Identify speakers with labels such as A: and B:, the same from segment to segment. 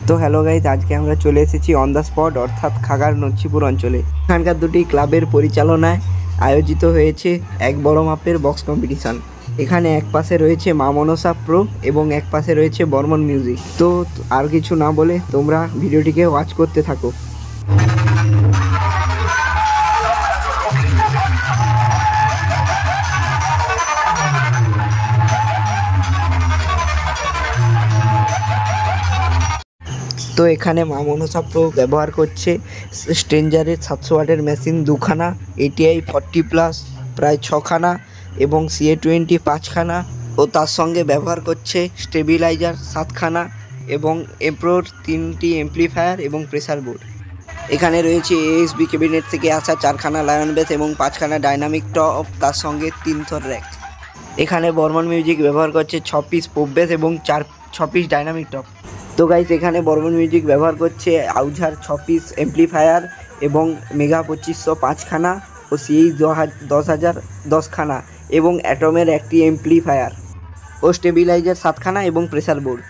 A: তো hello guys, আজকে আমরা চলে এসেছি অন দ্য স্পট অর্থাৎ খাগার নছিপুর অঞ্চলে। এখানকার দুটি ক্লাবের পরিচালনায় আয়োজিত হয়েছে এক বড় মাপের বক্স কম্পিটিশন। এখানে এক পাশে রয়েছে মা মনসা প্রো এবং এক পাশে রয়েছে বর্মন মিউজিক। তো আর কিছু না বলে তোমরা ভিডিওটিকে ওয়াচ করতে থাকো। তো এখানে মা মনসা প্রো ব্যবহার করছে স্ট্রেঞ্জারের 700 ওয়াটের মেশিন দুখানা, ATI 40+ প্রায় 6খানা এবং CA20 5খানা, ও তার সঙ্গে ব্যবহার করছে স্টেবিলাইজার 7খানা এবং এপ্রোর 3টি এমপ্লিফায়ার এবং প্রেসার বোর্ড। এখানে রয়েছে ASB ক্যাবিনেট থেকে আসা 4খানা লায়ন বেস এবং 5খানা ডাইনামিক টপ, তার সঙ্গে 3 থর র্যাক। এখানে বর্মন মিউজিক ব্যবহার করছে 6 পিস পপ বেস এবং 6 পিস ডাইনামিক টপ। তো গাইস, এখানে বর্মন মিউজিক ব্যবহার করছে আউঝার 6 পিস এমপ্লিফায়ার এবং মেগা 2500 5খানা ও CH 10000 10খানা এবং অ্যাটমের একটি এমপ্লিফায়ার ও স্টেবিলাইজার 7খানা এবং প্রেসার বোর্ড।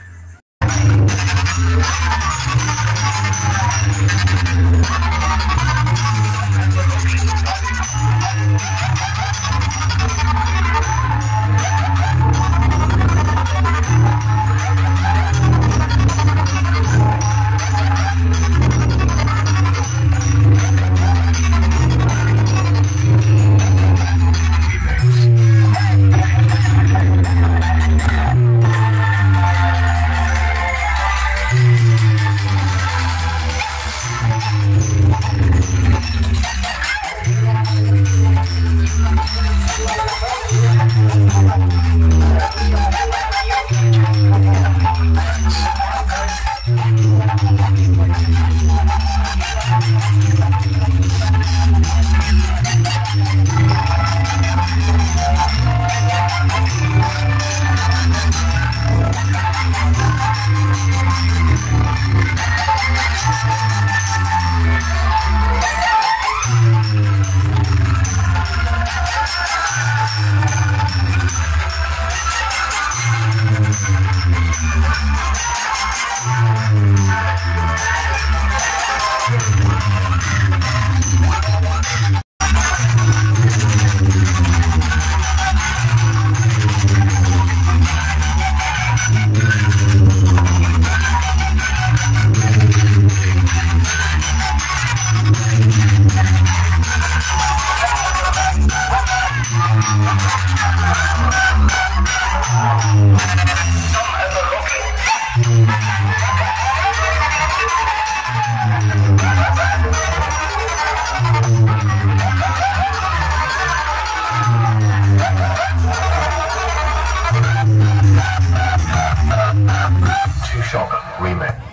B: Shock remix.